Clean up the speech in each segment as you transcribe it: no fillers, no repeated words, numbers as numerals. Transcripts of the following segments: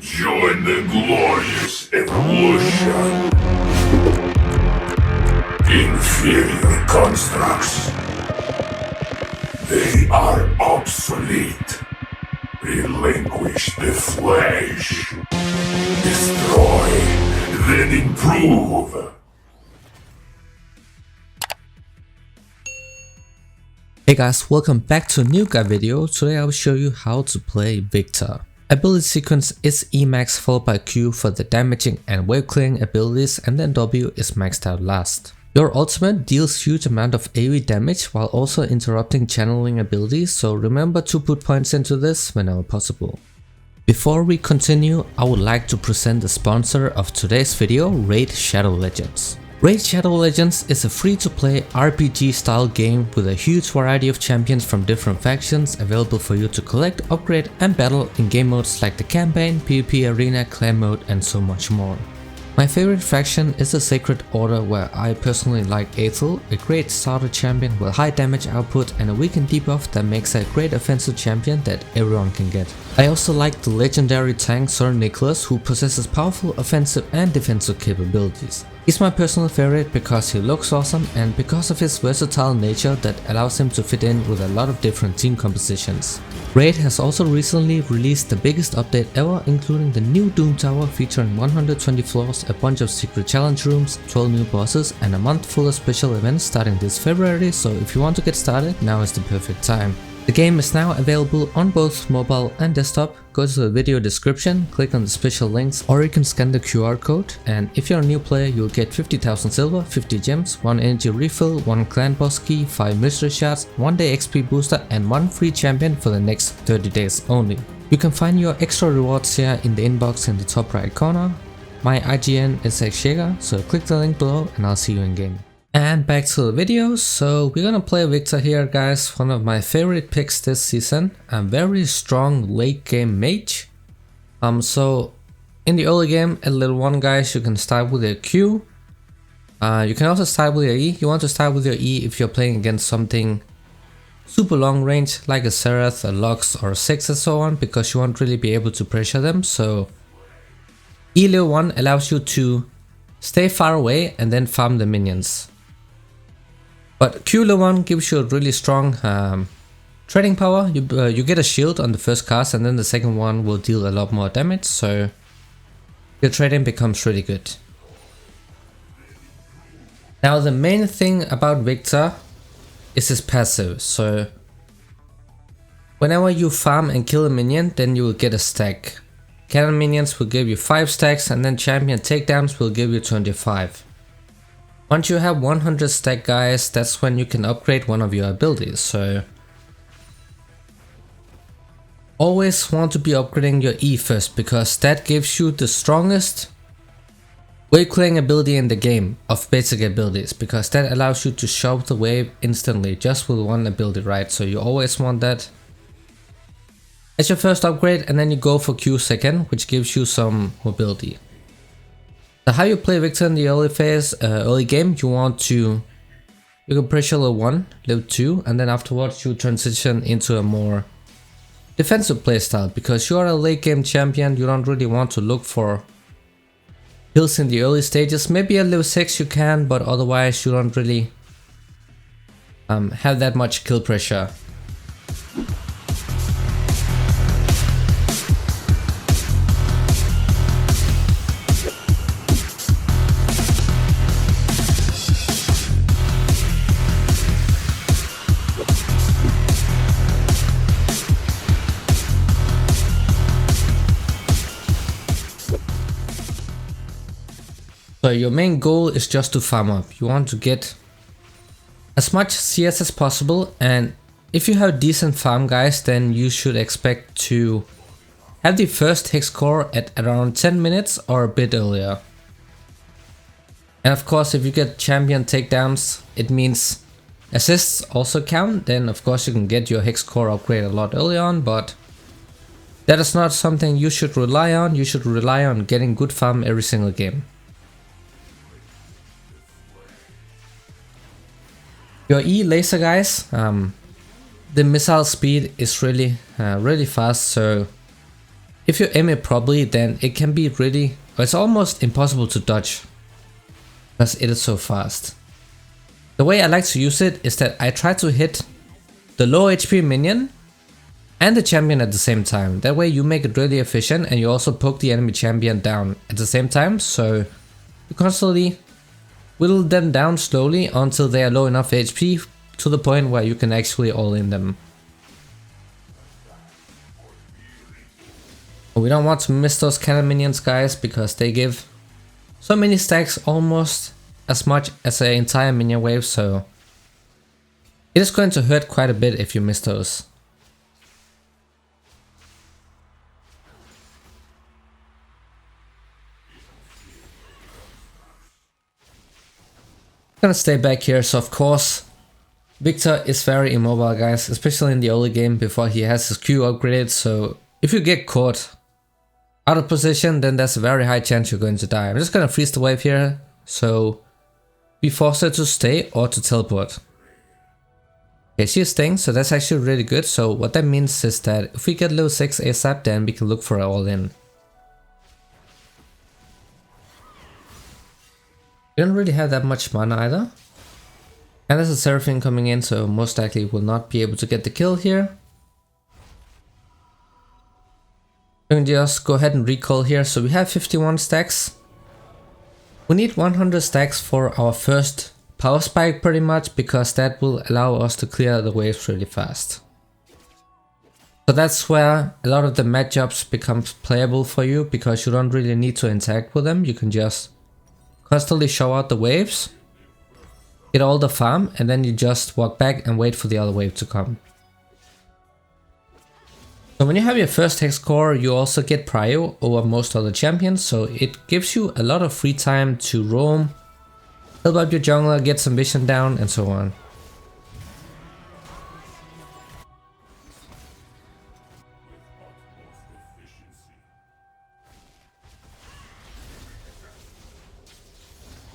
Join the glorious evolution. Inferior constructs. They are obsolete. Relinquish the flesh. Destroy, then improve. Hey guys, welcome back to a new guide video. Today I will show you how to play Viktor. Ability sequence is E max followed by Q for the damaging and wave clearing abilities, and then W is maxed out last. Your ultimate deals huge amount of AoE damage while also interrupting channeling abilities, so remember to put points into this whenever possible. Before we continue, I would like to present the sponsor of today's video, Raid Shadow Legends. Raid Shadow Legends is a free-to-play RPG style game with a huge variety of champions from different factions available for you to collect, upgrade and battle in game modes like the campaign, PvP arena, clan mode and so much more. My favorite faction is the Sacred Order, where I personally like Aethel, a great starter champion with high damage output and a weaken debuff that makes a great offensive champion that everyone can get. I also like the legendary tank Sir Nicholas, who possesses powerful offensive and defensive capabilities. He's my personal favorite because he looks awesome and because of his versatile nature that allows him to fit in with a lot of different team compositions. Raid has also recently released the biggest update ever, including the new Doom Tower featuring 120 floors, a bunch of secret challenge rooms, 12 new bosses and a month full of special events starting this February, so if you want to get started, now is the perfect time. The game is now available on both mobile and desktop. Go to the video description, click on the special links, or you can scan the QR code, and if you're a new player you'll get 50,000 silver, 50 gems, 1 energy refill, 1 clan boss key, 5 mystery shards, 1 day XP booster and 1 free champion for the next 30 days only. You can find your extra rewards here in the inbox in the top right corner. My IGN is Yeagerlol, so click the link below and I'll see you in game. And back to the video. So we're gonna play Viktor here, guys, one of my favorite picks this season. A very strong late game mage. So in the early game at level 1, guys, you can start with your Q. You can also start with your E. You want to start with your E if you're playing against something super long range like a Seraph, a Lux or a Six and so on, because you won't really be able to pressure them. So E level 1 allows you to stay far away and then farm the minions. But Q level 1 gives you a really strong trading power. You get a shield on the first cast and then the second one will deal a lot more damage, so your trading becomes really good. Now the main thing about Viktor is his passive, so whenever you farm and kill a minion, then you will get a stack. Cannon minions will give you 5 stacks and then champion takedowns will give you 25. Once you have 100 stack, guys, that's when you can upgrade one of your abilities, so always want to be upgrading your E first, because that gives you the strongest wave clearing ability in the game of basic abilities, because that allows you to shove the wave instantly just with one ability, right? So you always want that as your first upgrade, and then you go for Q second, which gives you some mobility. So how you play Viktor in the early phase, early game, you can pressure level 1, level 2, and then afterwards you transition into a more defensive playstyle, because you are a late game champion. You don't really want to look for kills in the early stages. Maybe at level 6 you can, but otherwise you don't really have that much kill pressure. So your main goal is just to farm up. You want to get as much CS as possible, and if you have decent farm, guys, then you should expect to have the first hex core at around 10 minutes or a bit earlier. And of course, if you get champion takedowns, it means assists also count. Then of course you can get your hex core upgrade a lot early on, but that is not something you should rely on. You should rely on getting good farm every single game. Your E laser, guys, the missile speed is really fast, so if you aim it properly, then it can be really, it's almost impossible to dodge because it is so fast. The way I like to use it is that I try to hit the low HP minion and the champion at the same time. That way you make it really efficient and you also poke the enemy champion down at the same time, so you constantly whittle them down slowly until they are low enough HP to the point where you can actually all in them. But we don't want to miss those cannon minions, guys, because they give so many stacks, almost as much as an entire minion wave, so it is going to hurt quite a bit if you miss those. I'm gonna stay back here, so of course Viktor is very immobile, guys, especially in the early game before he has his Q upgraded, so if you get caught out of position, then there's a very high chance you're going to die. I'm just gonna freeze the wave here, so be forced to stay or to teleport. Okay, she's staying, so that's actually really good. So what that means is that if we get level 6 ASAP, then we can look for an all-in. We don't really have that much mana either. And there's a Seraphine coming in, so most likely will not be able to get the kill here. We can just go ahead and recall here. So we have 51 stacks. We need 100 stacks for our first power spike pretty much, because that will allow us to clear the waves really fast. So that's where a lot of the matchups becomes playable for you, because you don't really need to interact with them. You can just constantly show out the waves, get all the farm, and then you just walk back and wait for the other wave to come. So when you have your first hex core, you also get prio over most other champions, so it gives you a lot of free time to roam, help out your jungler, get some vision down, and so on.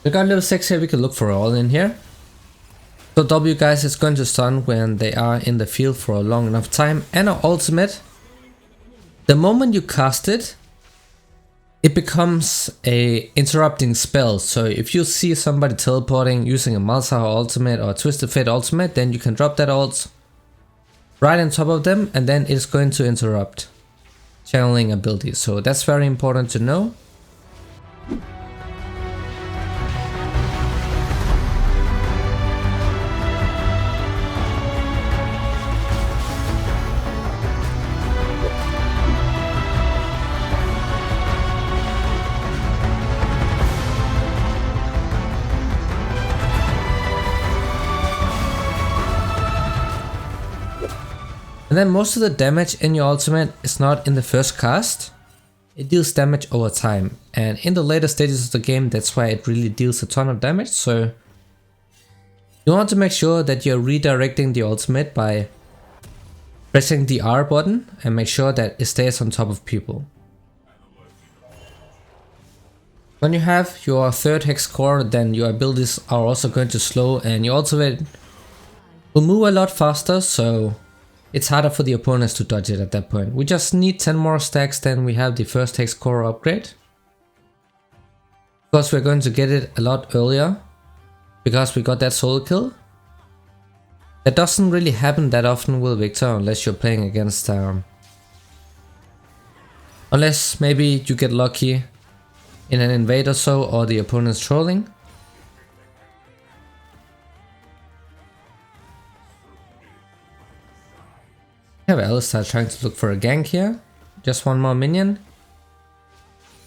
We got level 6 here, we can look for all in here. So W, guys, is going to stun when they are in the field for a long enough time, and our ultimate, the moment you cast it, it becomes a interrupting spell. So if you see somebody teleporting using a Malzahar ultimate or a Twisted Fate ultimate, then you can drop that ult right on top of them, and then it's going to interrupt channeling abilities. So that's very important to know. And then most of the damage in your ultimate is not in the first cast, it deals damage over time, and in the later stages of the game that's why it really deals a ton of damage. So you want to make sure that you're redirecting the ultimate by pressing the R button and make sure that it stays on top of people. When you have your third hex core, then your abilities are also going to slow and your ultimate will move a lot faster, so it's harder for the opponents to dodge it at that point. We just need 10 more stacks, then we have the first hex core upgrade. Of course, we're going to get it a lot earlier because we got that solo kill. That doesn't really happen that often with Viktor unless you're playing against unless maybe you get lucky in an invade or so, or the opponent's trolling. We have Alistar trying to look for a gank here. Just one more minion.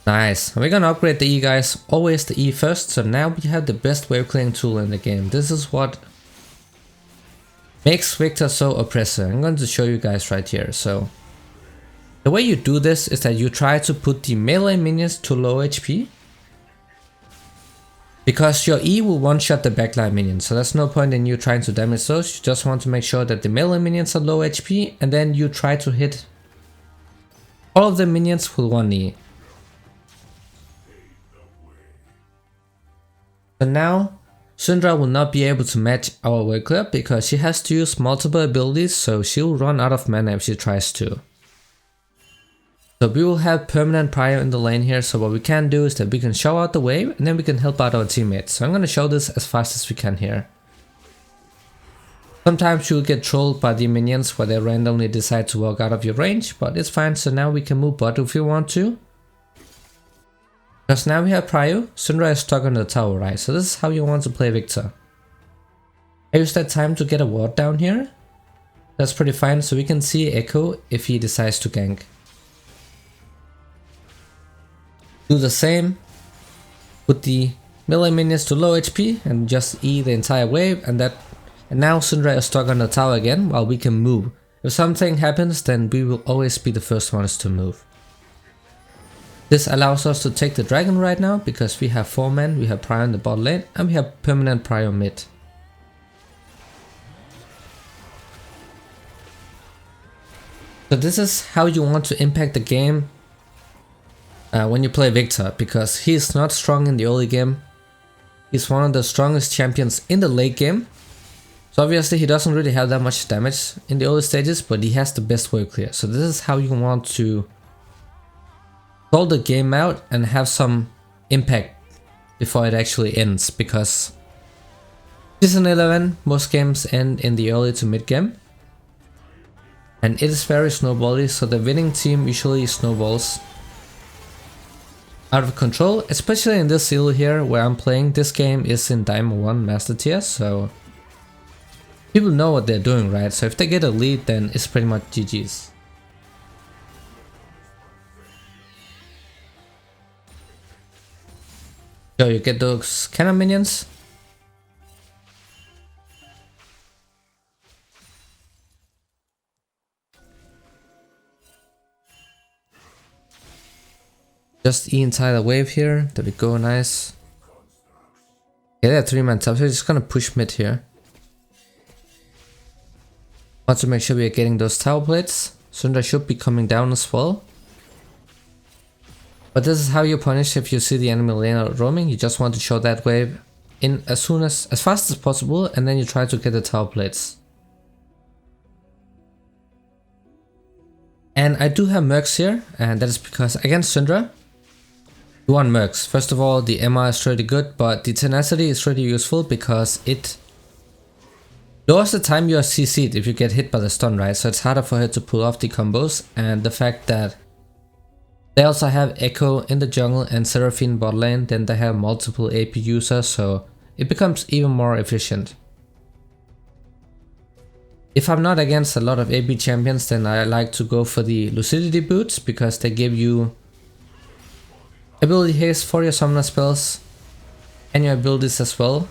Nice. And we're gonna upgrade the E, guys. Always the E first. So now we have the best wave clearing tool in the game. This is what makes Viktor so oppressive. I'm going to show you guys right here. So the way you do this is that you try to put the melee minions to low HP, because your E will one-shot the backline minions, so there's no point in you trying to damage those. You just want to make sure that the melee minions are low HP, and then you try to hit all of the minions with one E. So now Syndra will not be able to match our wave clear because she has to use multiple abilities, so she'll run out of mana if she tries to. So we will have permanent prio in the lane here, so what we can do is that we can show out the wave and then we can help out our teammates. So I'm gonna show this as fast as we can here. Sometimes you'll get trolled by the minions where they randomly decide to walk out of your range, but it's fine. So now we can move bot if we want to. Because now we have prio, Syndra is stuck on the tower, right? So this is how you want to play Viktor. I use that time to get a ward down here. That's pretty fine, so we can see Echo if he decides to gank. Do the same. Put the melee minions to low HP and just E the entire wave, and now Syndra is stuck on the tower again while we can move. If something happens, then we will always be the first ones to move. This allows us to take the dragon right now because we have 4 men, we have prio in the bot lane, and we have permanent prio mid. So this is how you want to impact the game when you play Viktor, because he is not strong in the early game. He's one of the strongest champions in the late game. So obviously he doesn't really have that much damage in the early stages, but he has the best wave clear. So this is how you want to call the game out and have some impact before it actually ends, because Season 11, most games end in the early to mid game. And it is very snowbally, so the winning team usually snowballs out of control, especially in this seal here where I'm playing. This game is in Diamond 1 Master Tier, so people know what they're doing, right? So if they get a lead, then it's pretty much GG's. So you get those cannon minions. Just E inside the wave here. There we go, nice. Yeah, they're 3-man top, so we're just gonna push mid here. Want to make sure we are getting those tower plates. Syndra should be coming down as well. But this is how you punish if you see the enemy lane out roaming. You just want to show that wave in as fast as possible, and then you try to get the tower plates. And I do have mercs here, and that is because against Syndra, you want mercs. First of all, the MR is really good, but the tenacity is really useful because it lowers the time you are CC'd if you get hit by the stun, right? So it's harder for her to pull off the combos, and the fact that they also have Echo in the jungle and Seraphine bot lane, then they have multiple AP users, so it becomes even more efficient. If I'm not against a lot of AP champions, then I like to go for the Lucidity boots because they give you ability haste for your summoner spells and your abilities as well.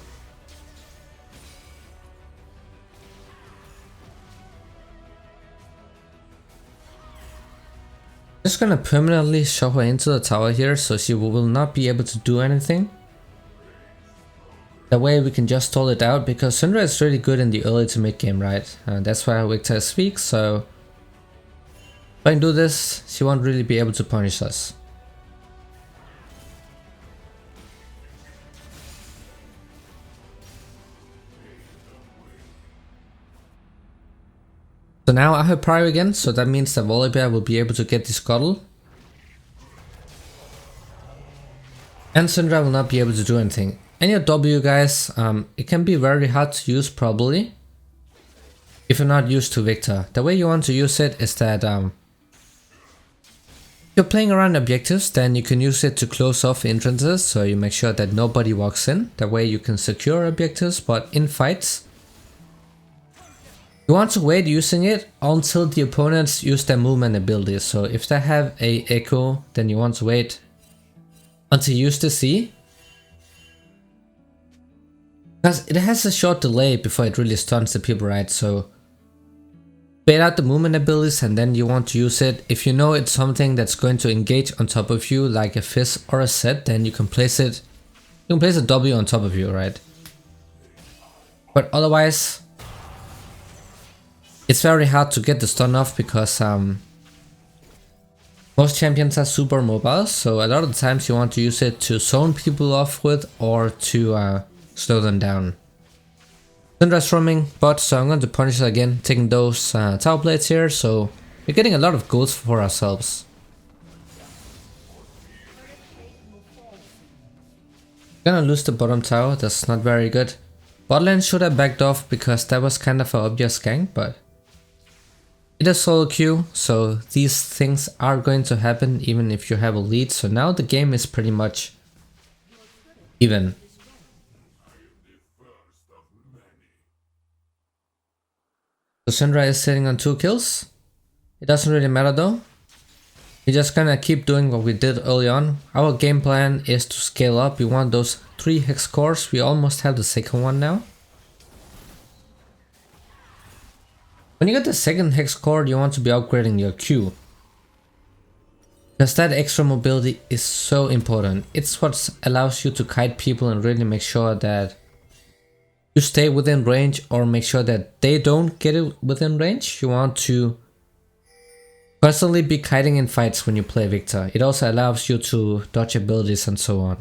Just gonna permanently shove her into the tower here so she will not be able to do anything. That way we can just stall it out, because Syndra is really good in the early to mid game, right? That's why Viktor is weak, so if I can do this, she won't really be able to punish us. So now I have prio again, so that means that Volibear will be able to get the scuttle. And Syndra will not be able to do anything. And your W, guys, it can be very hard to use probably if you're not used to Viktor. The way you want to use it is that if you're playing around objectives, then you can use it to close off entrances, so you make sure that nobody walks in. That way you can secure objectives, but in fights, you want to wait using it until the opponents use their movement abilities. So if they have a Echo, then you want to wait until you use the C, because it has a short delay before it really stuns the people, right? So bait out the movement abilities and then you want to use it. If you know it's something that's going to engage on top of you, like a Fizz or a Set, then you can place it. You can place a W on top of you, right? But otherwise, it's very hard to get the stun off because most champions are super mobile, so a lot of the times you want to use it to zone people off with or to slow them down. Syndra's roaming bot, so I'm going to punish her again, taking those tower plates here, so we're getting a lot of goals for ourselves. Gonna lose the bottom tower, that's not very good. Bot lane should have backed off because that was kind of an obvious gank, but it is solo queue, so these things are going to happen even if you have a lead. So now the game is pretty much even. So Syndra is sitting on 2 kills. It doesn't really matter though. We're just gonna keep doing what we did early on. Our game plan is to scale up. We want those 3 hex cores. We almost have the second one now. When you get the second hex core, you want to be upgrading your Q. Because that extra mobility is so important. It's what allows you to kite people and really make sure that you stay within range, or make sure that they don't get it within range. You want to constantly be kiting in fights when you play Viktor. It also allows you to dodge abilities and so on.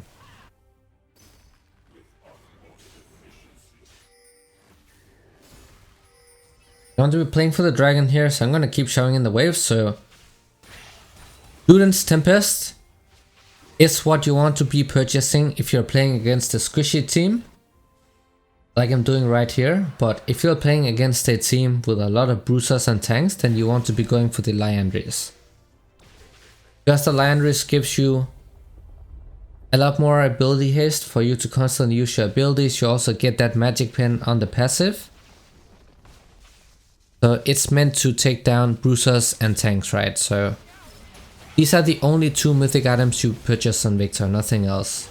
I want to be playing for the dragon here, so I'm gonna keep showing in the waves. So Student's Tempest is what you want to be purchasing if you're playing against a squishy team, like I'm doing right here. But if you're playing against a team with a lot of bruisers and tanks, then you want to be going for the Liandries. Because the Liandries gives you a lot more ability haste for you to constantly use your abilities. You also get that magic pin on the passive. So it's meant to take down bruisers and tanks, right? So these are the only 2 mythic items you purchase on Viktor, nothing else.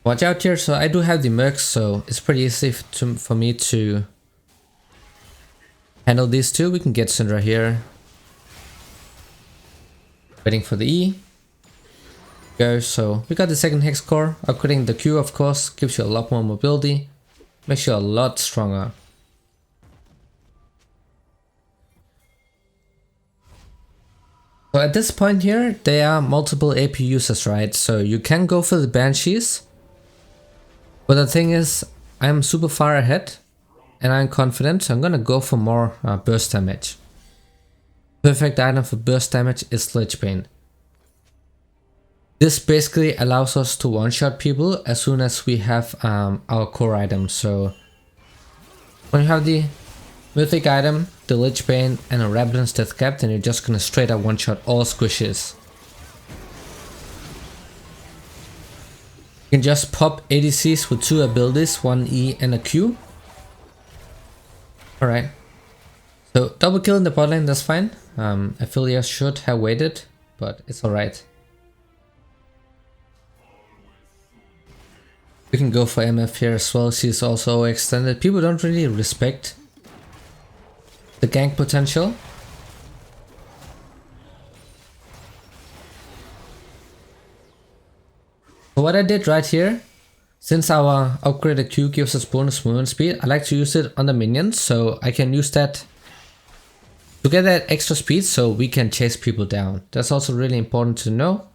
Watch out here, so I do have the mercs, so it's pretty easy for me to handle these 2. We can get Syndra here. Waiting for the E. Go, so we got the second hex core. Upgrading the Q, of course, gives you a lot more mobility. Makes you a lot stronger. So at this point here, there are multiple AP users, right? So you can go for the Banshees. But the thing is, I'm super far ahead and I'm confident, so I'm gonna go for more burst damage. Perfect item for burst damage is Lich Bane. This basically allows us to one-shot people as soon as we have our core item. So when you have the mythic item, the Lich Bane and a Rabadon's Death Cap, then you're just gonna straight up one-shot all squishes. You can just pop ADCs with 2 abilities, 1 E and a Q. Alright. So double kill in the bot lane, that's fine. Ophelia should have waited, but it's alright. We can go for MF here as well. She's also extended. People don't really respect the gank potential. So what I did right here, since our upgraded Q gives us bonus movement speed, I like to use it on the minions, so I can use that to get that extra speed so we can chase people down. That's also really important to know.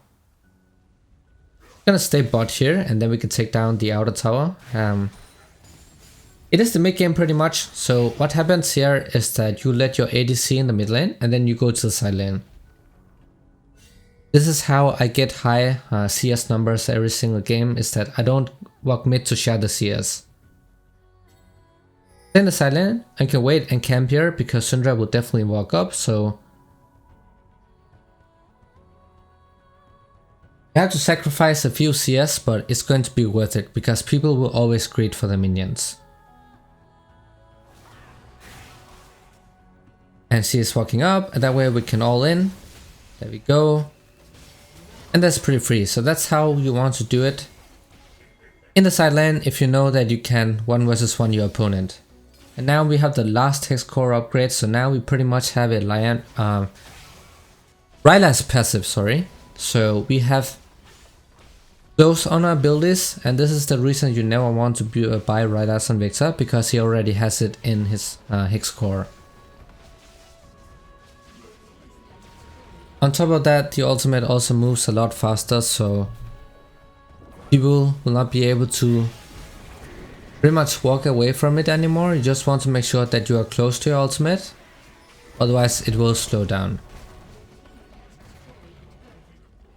I'm gonna stay bot here and then we can take down the outer tower. It is the mid game pretty much, so what happens here is that you let your ADC in the mid lane and then you go to the side lane. This is how I get high CS numbers every single game, is that I don't walk mid to share the CS. In the side lane, I can wait and camp here because Syndra will definitely walk up, so I have to sacrifice a few CS, but it's going to be worth it because people will always greed for the minions. And she is walking up, and that way we can all in. There we go. And that's pretty free, so that's how you want to do it. In the side lane, if you know that you can 1 versus 1 your opponent. And now we have the last hex core upgrade, so now we pretty much have a Ryla's passive, sorry. So we have those on our abilities, and this is the reason you never want to buy Rylas on Viktor, because he already has it in his hex core. On top of that, the ultimate also moves a lot faster, so people will not be able to pretty much walk away from it anymore. You just want to make sure that you are close to your ultimate, otherwise it will slow down.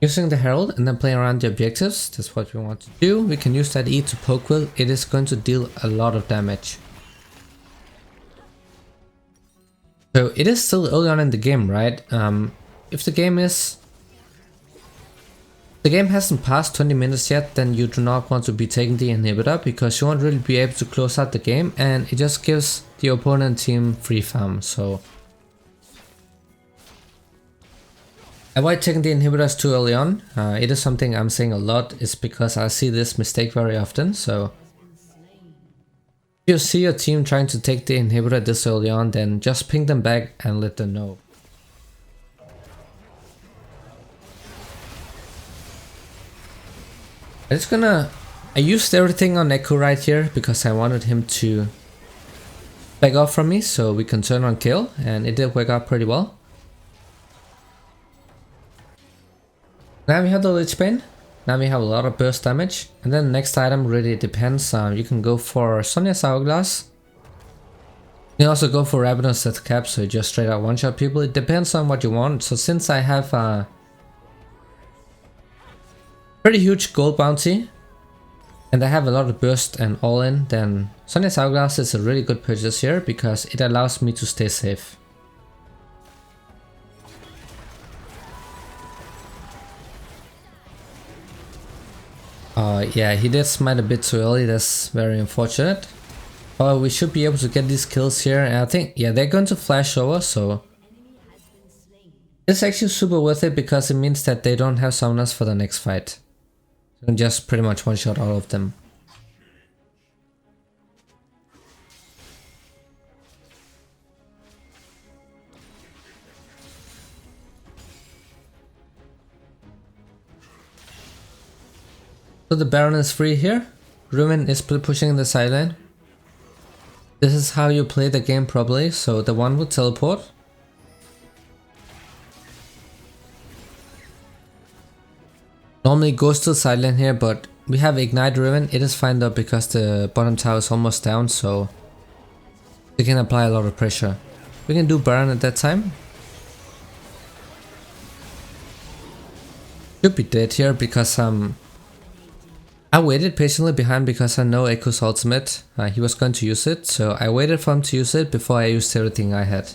Using the Herald and then playing around the objectives, that's what we want to do. We can use that E to poke with, it is going to deal a lot of damage. So it is still early on in the game, right? If the game hasn't passed 20 minutes yet, then you do not want to be taking the inhibitor because you won't really be able to close out the game and it just gives the opponent team free farm, so avoid taking the inhibitors too early on. It is something I'm saying a lot, is because I see this mistake very often, so if you see your team trying to take the inhibitor this early on, then just ping them back and let them know. I used everything on Echo right here because I wanted him to back off from me so we can turn on kill, and it did work out pretty well. Now we have the Lich Bane, now we have a lot of burst damage, and then the next item really depends. You can go for Sonya's Hourglass. You can also go for Ravenous Death Cap, so you just straight out one-shot people. It depends on what you want. So since I have a pretty huge gold bounty, and I have a lot of burst and all in, then Sonya's Hourglass is a really good purchase here because it allows me to stay safe. Yeah, he did smite a bit too early, that's very unfortunate. But we should be able to get these kills here, and I think, yeah, they're going to flash over, so it's actually super worth it because it means that they don't have summoners for the next fight. You can just pretty much one-shot all of them. So the Baron is free here. Ruin is pushing the sideline. This is how you play the game properly, so the one will teleport. Normally goes to the sideline here, but we have Ignite Riven. It is fine though because the bottom tower is almost down, so we can apply a lot of pressure. We can do Baron at that time. Should be dead here because I waited patiently behind because I know Echo's ultimate. He was going to use it, so I waited for him to use it before I used everything I had.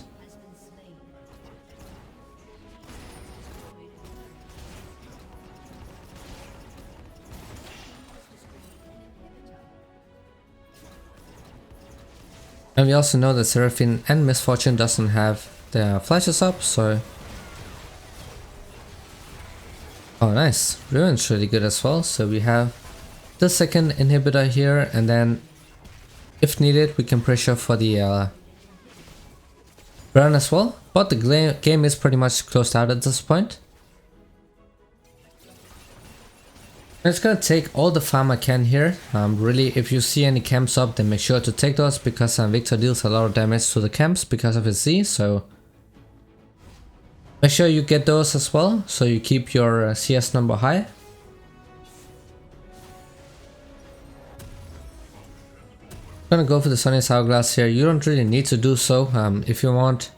And we also know that Seraphine and Misfortune doesn't have their flashes up, so... Oh nice, Ruin's really good as well, so we have the second inhibitor here, and then if needed we can pressure for the Baron as well, but the game is pretty much closed out at this point. And it's gonna take all the farm I can here. Really, if you see any camps up, then make sure to take those because Viktor deals a lot of damage to the camps because of his Z, so make sure you get those as well, so you keep your CS number high. I'm gonna go for the Sonya's Hourglass here. You don't really need to do so. If you want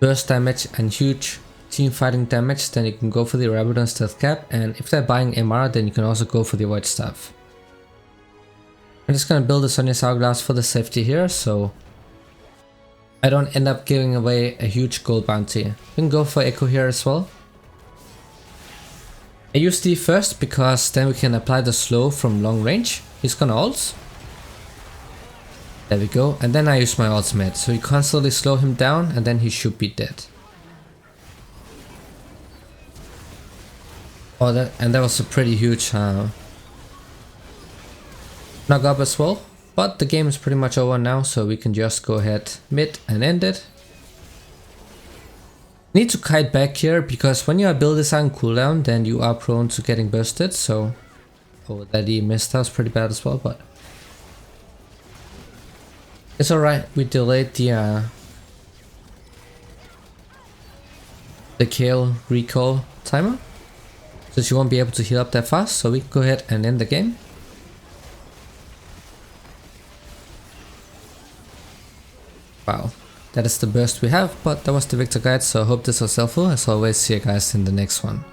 burst damage and huge team fighting damage, then you can go for the Rabadon's Death Cap, and if they're buying MR, then you can also go for the Void Staff. I'm just gonna build the Sonya's Hourglass for the safety here, so I don't end up giving away a huge gold bounty. You can go for Echo here as well. I use D first because then we can apply the slow from long range. He's gonna ult. There we go, and then I use my ultimate, so you constantly slow him down and then he should be dead. Oh, that was a pretty huge knock up as well, but the game is pretty much over now, so we can just go ahead mid and end it. Need to kite back here because when your abilities are on cooldown, then you are prone to getting bursted, so... Oh, that he missed, that was pretty bad as well, but... It's alright, we delayed the Kayle recall timer, so she won't be able to heal up that fast, so we can go ahead and end the game. Wow, that is the burst we have, but that was the Viktor guide, so I hope this was helpful. As always, see you guys in the next one.